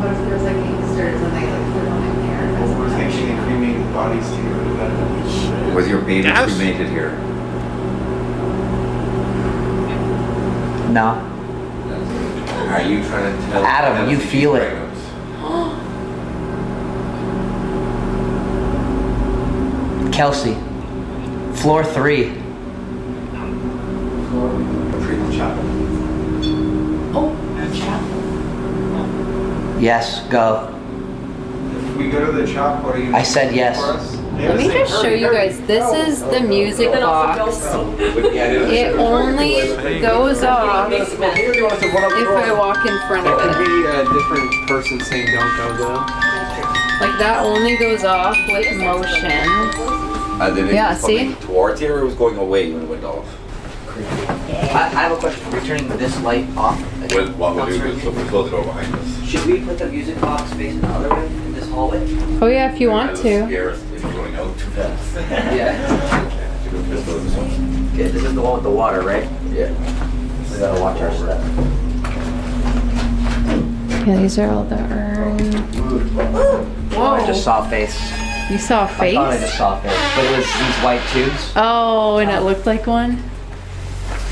What if there's like gangsters and they like put on in here? Or was actually cremated bodies to get rid of that? Was your baby Yes. cremated here? No. Are you trying to tell Adam, Kelsey you she's feel it. pregnant? Kelsey. Floor 3. Freedom Chapel. Yes, go. If we go to the chop, what are you? I said yes. For us? Let me just show you guys. This is the music box. It only goes off if I walk in front It of could it. be a different person saying don't go though. Like that only goes off with motion. As in it Yeah, was coming see? towards here or it was going away when it went off? I have a question. Are we turning this light off? Well, what we'll do is we'll close the door behind us. Should we put the music box facing the other way in this hallway? Oh yeah, if you want It'll to. scare us if you're going out too fast. Yeah. Okay, this is the one with the water, right? Yeah. We gotta watch our step. Yeah, these are all the urns. Oh, I just saw a face. You saw a I thought I face? just saw a face, but it was these white tubes. Oh, and it looked like one?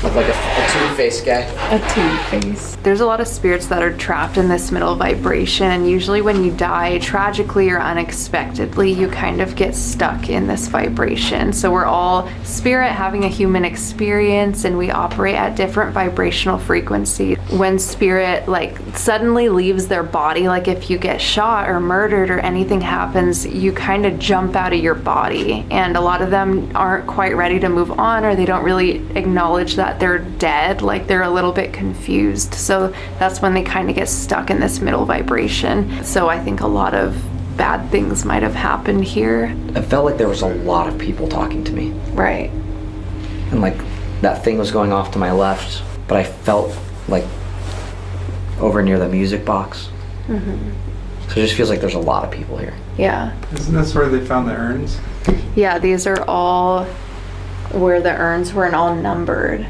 Looked like a two-faced guy. A two-face. There's a lot of spirits that are trapped in this middle vibration, and usually when you die tragically or unexpectedly, you kind of get stuck in this vibration. So we're all spirit having a human experience, and we operate at different vibrational frequencies. When spirit like suddenly leaves their body, like if you get shot or murdered or anything happens, you kind of jump out of your body, and a lot of them aren't quite ready to move on, or they don't really acknowledge that they're dead, like they're a little bit confused. So that's when they kind of get stuck in this middle vibration. So I think a lot of bad things might have happened here. It felt like there was a lot of people talking to me. Right. And like that thing was going off to my left, but I felt like over near the music box. Mm-hmm. So it just feels like there's a lot of people here. Yeah. Isn't this where they found the urns? Yeah, these are all where the urns were and all numbered.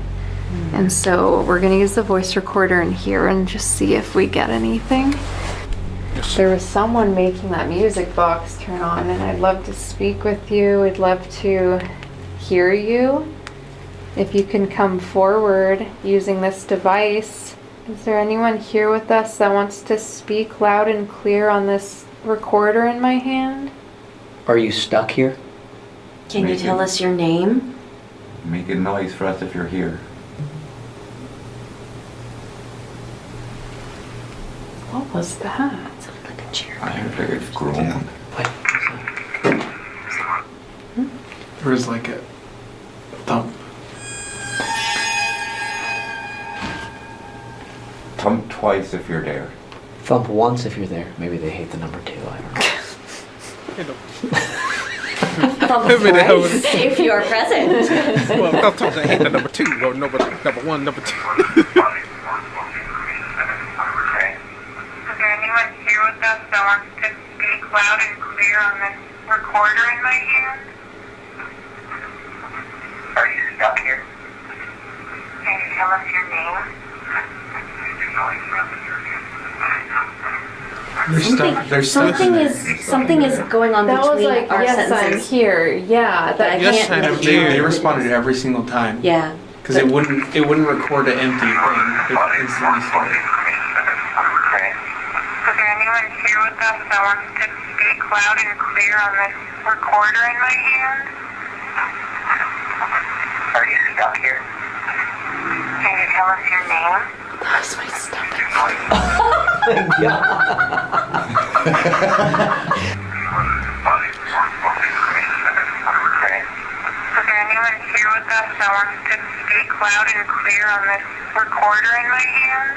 And so we're gonna use the voice recorder in here and just see if we get anything. There was someone making that music box turn on, and I'd love to speak with you. I'd love to hear you. if you can come forward using this device. Is there anyone here with us that wants to speak loud and clear on this recorder in my hand? Are you stuck here? Can you tell us your name? Make a noise for us if you're here. What was that? Like a chair. I heard like it's grown. There was like a thump. Thump twice if you're there. Thump once if you're there. Maybe they hate the number 2. I don't know. Thump twice if you're present. Well, sometimes I hate the number 2 or number 1, number 2. Is there anyone here with us that wants to speak loud and clear on this recorder in my hand? Are you stuck here? Can you tell us your name? Something is going on That was between like, our yes, sentences. I'm here. Yeah, But I that Yes, can't. I'm make- here. They responded every single time. Yeah. Because it wouldn't record an empty thing. It instantly started. Okay. Is there anyone here with us that wants to speak loud and clear on this recorder in my hand? Are you stuck here? Can you tell us your name? was my stomach. Okay. Is there anyone here with us that wants to speak loud and clear on this recorder in my hand?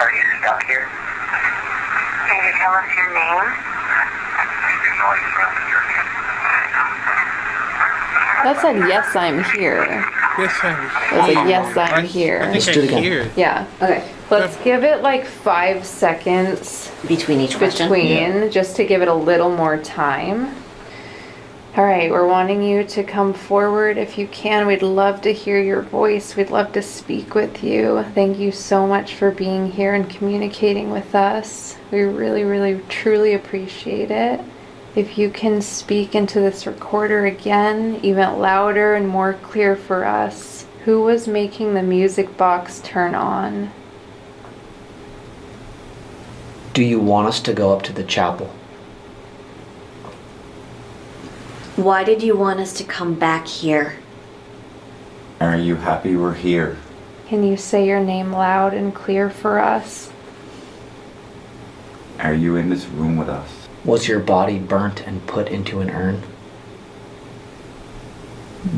Are you stuck here? Can you tell us your name? That said, yes, I'm here. Yes, I'm It was a yes, I'm here. I think I hear it. Yeah. Okay. Let's give it like 5 seconds Between each question. just to give it a little more time. All right, we're wanting you to come forward if you can. We'd love to hear your voice. We'd love to speak with you. Thank you so much for being here and communicating with us. We really, really, truly appreciate it. If you can speak into this recorder again, even louder and more clear for us. Who was making the music box turn on? Do you want us to go up to the chapel? Why did you want us to come back here? Are you happy we're here? Can you say your name loud and clear for us? Are you in this room with us? Was your body burnt and put into an urn?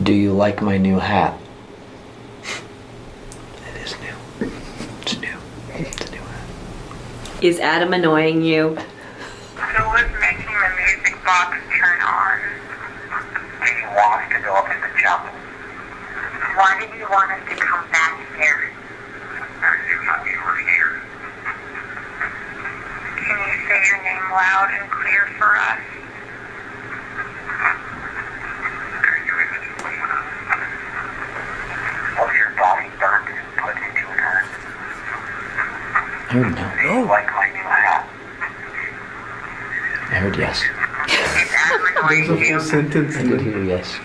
Do you like my new hat? It is new. It's new. It's a new hat. Is Adam annoying you? Who was making the music box turn on? Did you want us to go up to the chapel? Why did you want us to come back here? Are you happy we're here? Can you say your name loud and clear for us? Are you in this room with us? Was your body burnt and put into an urn? I heard no. Do you like my new hat? I heard yes. Is Adam There's a annoying you? full sentence I in did it. hear yes.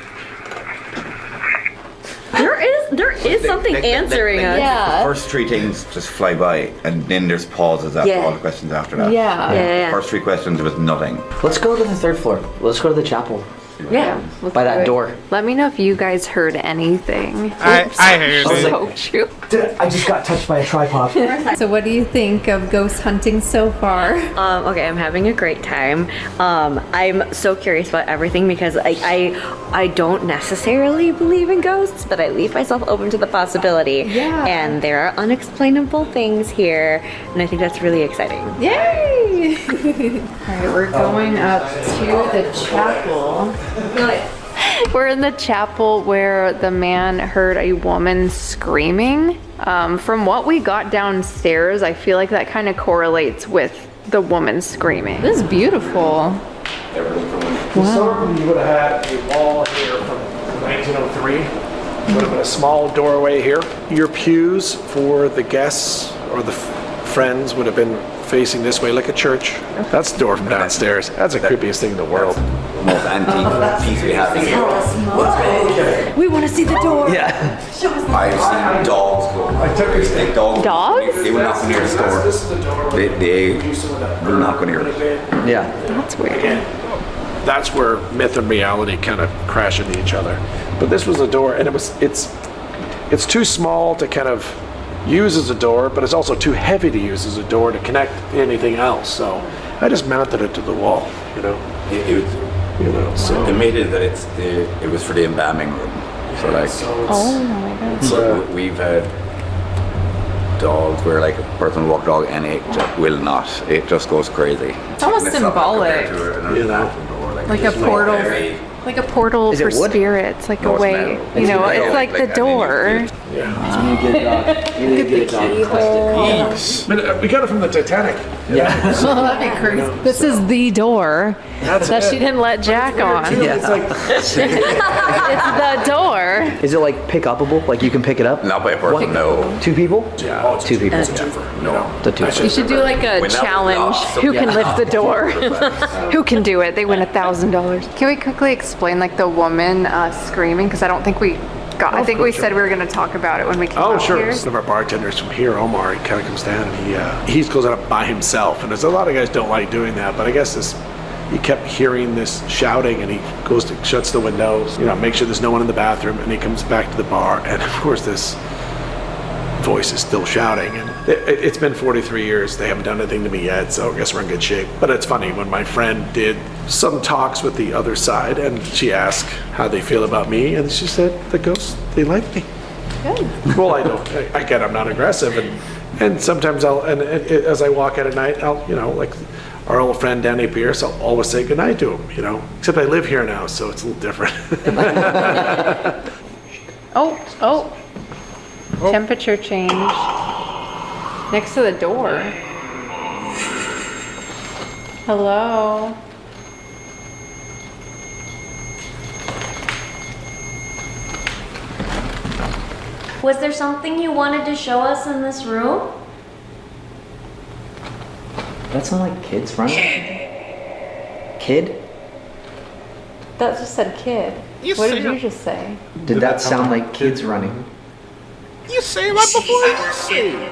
There is something answering us. Yeah. First 3 things just fly by, and then there's pauses after Yeah. all the questions after that. Yeah. Yeah. First 3 questions was nothing. Let's go to the 3rd floor. Let's go to the chapel. Yeah. Let's By do that it. door. Let me know if you guys heard anything. I heard it. So true. I just got touched by a tripod. So what do you think of ghost hunting so far? Okay, I'm having a great time. I'm so curious about everything because I don't necessarily believe in ghosts, but I leave myself open to the possibility. Yeah. And there are unexplainable things here, and I think that's really exciting. Yay! All right, we're going up to the chapel. We're in the chapel where the man heard a woman screaming. From what we got downstairs, I feel like that kind of correlates with the woman screaming. This is beautiful. Historically, you would have had a wall here from 1903. Would have been a small doorway here. Your pews for the guests or the friends would have been facing this way like a church. That's the door from downstairs. That's the creepiest thing in the world. Most antique piece we have. We want to see the door. Yeah. I've seen dogs go. Big dogs. Dogs? They will not go near the store. They will not go near it. Yeah. That's weird. That's where myth and reality kind of crash into each other. But this was a door, and it's too small to kind of use as a door, but it's also too heavy to use as a door to connect anything else. So I just mounted it to the wall, you know. So They made it that it was for the embalming room. So like, Oh my god. so we've had dogs where like a person will walk a dog and it just will not. It just goes crazy. It's almost symbolic. You know. Like a portal. Like a portal Is for it wood? spirits, like No, a it's way, metal. you know, It's it's metal, like the like that, door. You need to get a dog. But we got it from the Titanic. Yeah. Well, that'd be crazy. This is the door That's that it. she didn't let Jack on. Yeah. It's like It's the door. Is it like pick upable? Like you can pick it up? Not by a person, no. 2 people? yeah, Two people. No. The 2. You should do like a When that was challenge. lost, Who can yeah. lift the door? Who can do it? They win $1,000. Can we quickly explain like the woman screaming? Because I don't think we got. I think we said we were going to talk about it when we came oh, out sure. here. One of our bartenders from here, Omar, he kind of comes down and he goes out by himself. And there's a lot of guys don't like doing that, but I guess he kept hearing this shouting, and he goes to shuts the windows, make sure there's no one in the bathroom, and he comes back to the bar, and of course this voice is still shouting. And it's been 43 years. They haven't done anything to me yet, so I guess we're in good shape. But it's funny, when my friend did some talks with the other side, and she asked how they feel about me, and she said the ghosts, they like me. Good. Well, I don't. Again, I'm not aggressive, and sometimes as I walk out at night, I'll, like our old friend Danny Pierce, I'll always say goodnight to him, Except I live here now, so it's a little different. Oh. Temperature change. Next to the door. Hello. Was there something you wanted to show us in this room? That sound like kids running? Kid? That just said kid. What did you just say? Did that sound like kids running? You say right before you say.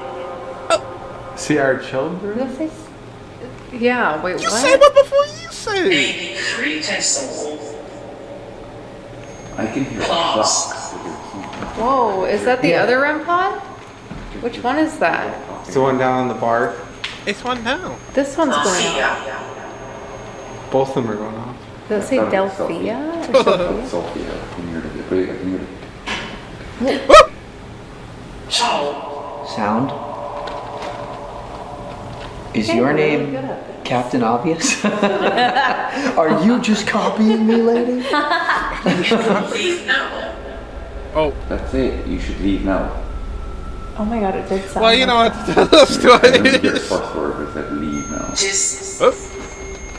See our children? Did I say yeah, wait, You what? say right before you say. I can hear clocks. Whoa, is that the other REM pod? Which one is that? It's the one down on the bar. It's one now. This one's going off. Both of them are going off. Does it say Delphia? Or Sophia? Sophia, I can hear it. Sound? Is your name Captain Obvious? Are you just copying me, lady? Oh. That's it. You should leave now. Oh my god, it did sound Well, you know what? Let's do Your it. first word was that leave now. Oh,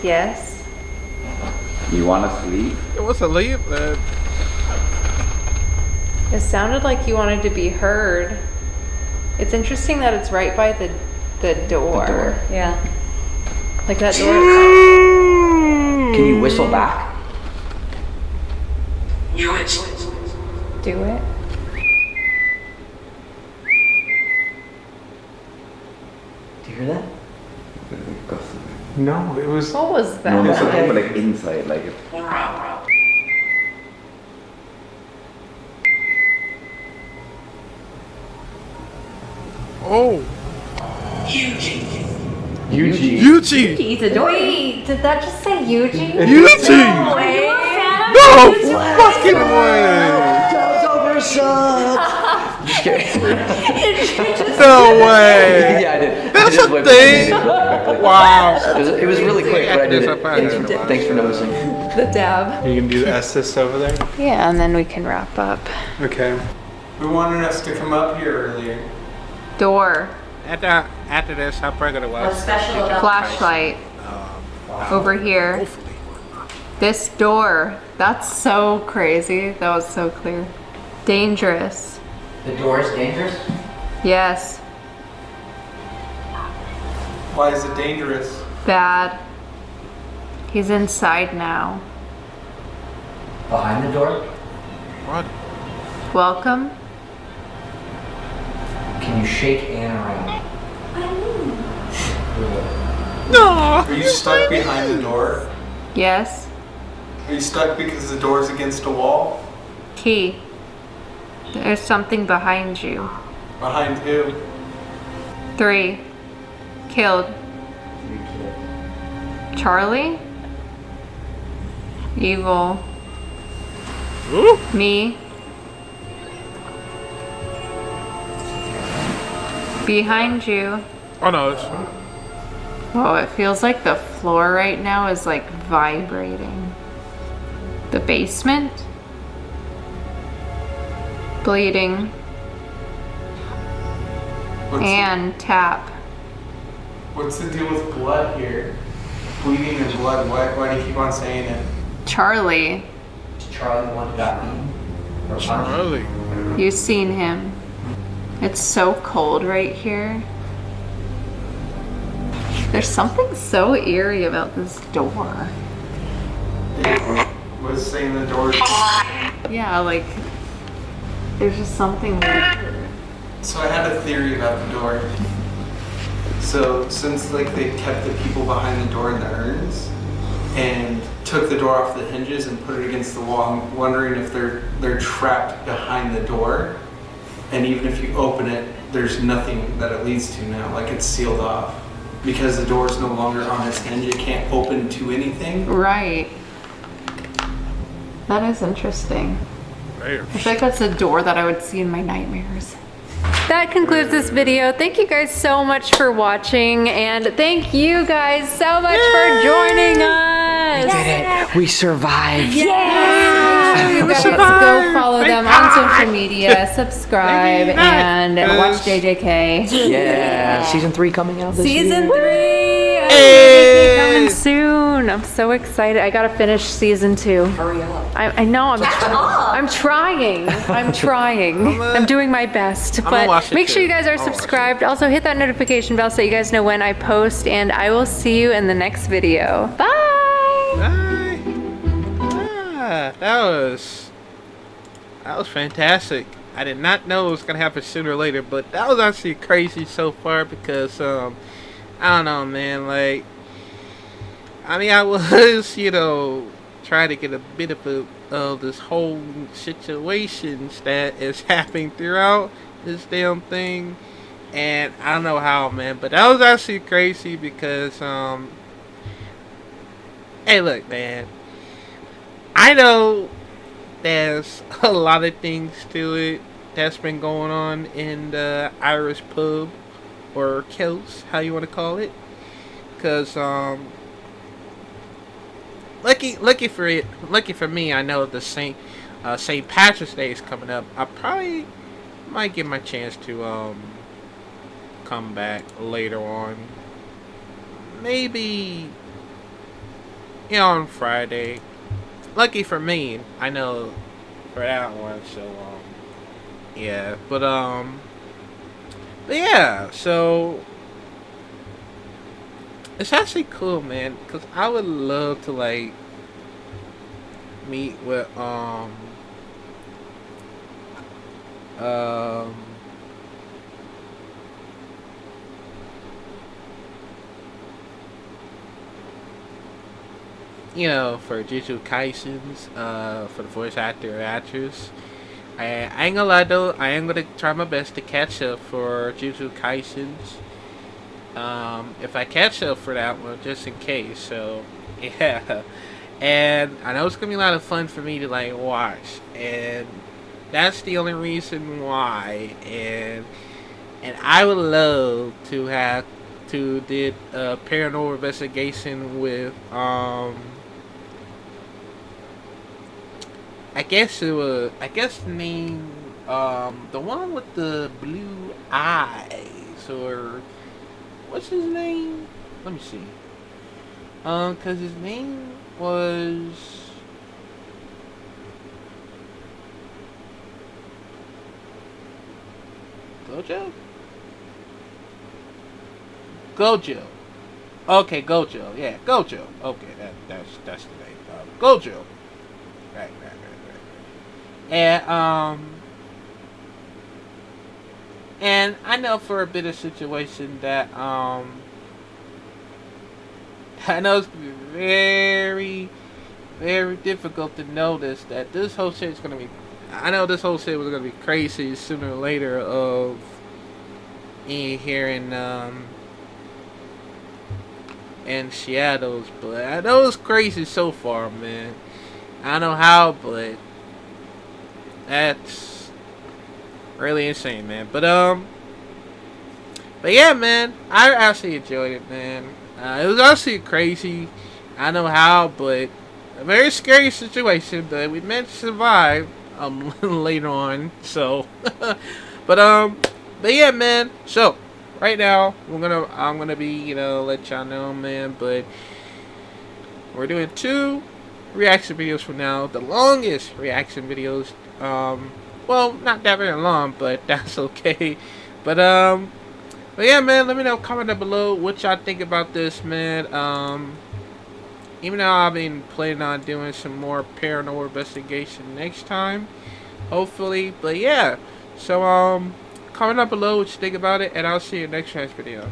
Yes. You want us to leave? it was a leave. It sounded like you wanted to be heard. It's interesting that it's right by the door. Yeah. Like that door. Can you whistle back? Do it. Do you hear that? No, it was. What was that? No, it's okay, but like inside, like it. Oh. Eugene. Eugene. He's a door. Wait, did that just say Eugene? Eugene. Are you a fan of No his? fucking way. Just kidding. No way. Yeah, I did. That's I just a whipped thing. it quickly. Wow. It was really quick, but I did it. Thanks. Thanks for noticing. The dab. You can do the assist over there? Yeah, and then we can wrap up. Okay. Who wanted us to come up here earlier? Door. After this, how pregnant it was. Special about Flashlight. Over here. Hopefully. This door. That's so crazy. That was so clear. Dangerous. The door is dangerous? Yes. Why is it dangerous? Bad. He's inside now. Behind the door? What? Welcome. Can you shake Anne around? Are you stuck behind the door? Yes. Are you stuck because the door's against a wall? Key. There's something behind you. Behind who? 3. Killed. Charlie? Evil. Ooh. Me. Behind you. Oh no, it's fine. Whoa, it feels like the floor right now is like vibrating. The basement? Bleeding. And tap. What's the deal with blood here? Bleeding and blood. Why do you keep on saying it? Charlie. Is Charlie the one who got me? Or Charlie. You've seen him. It's so cold right here. There's something so eerie about this door. Was saying the door. Yeah, like there's just something weird. So I had a theory about the door. So since like they kept the people behind the door in the urns and took the door off the hinges and put it against the wall, I'm wondering if they're trapped behind the door, and even if you open it, there's nothing that it leads to now. Like it's sealed off because the door is no longer on its hinge. It can't open to anything. Right. That is interesting. There. I feel like that's a door that I would see in my nightmares. That concludes this video. Thank you guys so much for watching, and thank you guys so much for joining us. We did it. We survived. You guys go follow them on social media, subscribe, and watch JJK. Yeah. Season 3 coming out this year. Season 3! Coming soon. I'm so excited. I gotta finish season 2. Hurry up. I know I'm trying. I'm doing my best. But make sure you guys are subscribed. Also hit that notification bell so you guys know when I post, and I will see you in the next video. Bye! Bye. That was fantastic. I did not know it was gonna happen sooner or later, but that was actually crazy so far because I don't know, man. Like, I mean, I was, trying to get a bit of this whole situations that is happening throughout this damn thing, and I don't know how, man. But that was actually crazy because hey, look, man. I know there's a lot of things to it that's been going on in the Irish pub or Kells, how you want to call it, because lucky for me, I know the St. Patrick's Day is coming up. I probably might get my chance to come back later on, maybe on Friday. Lucky for me, I know for that one. So yeah, but yeah, so it's actually cool, man, because I would love to like meet with for Jujutsu Kaisen's, for the voice actor or actress. I ain't gonna lie though, I am gonna try my best to catch up for Jujutsu Kaisen's. If I catch up for that one, just in case. So yeah, and I know it's gonna be a lot of fun for me to like watch, and that's the only reason why. And I would love to have did a paranormal investigation with I guess the name, the one with the blue eyes, or what's his name? Let me see. Cause his name was Gojo. Okay, Gojo. Yeah, Gojo. Okay, that's the name. Gojo. Right. And I know for a bit of situation that I know it's gonna be very, very difficult to notice that this whole shit is gonna be. I know this whole shit was gonna be crazy sooner or later of me here in Seattle's, but I know it's crazy so far, man. I don't know how, but that's really insane, man. But yeah, man, I actually enjoyed it, man. It was actually crazy. I don't know how, but a very scary situation, but we managed to survive later on. So, but yeah, man. So right now I'm gonna be let y'all know, man. But we're doing 2 reaction videos for now. The longest reaction videos. Well, not that very long, but that's okay. But yeah, man, let me know, comment down below what y'all think about this, man. Even though I've been planning on doing some more paranormal investigation next time, hopefully. But yeah, so comment down below what you think about it, and I'll see you in the next video.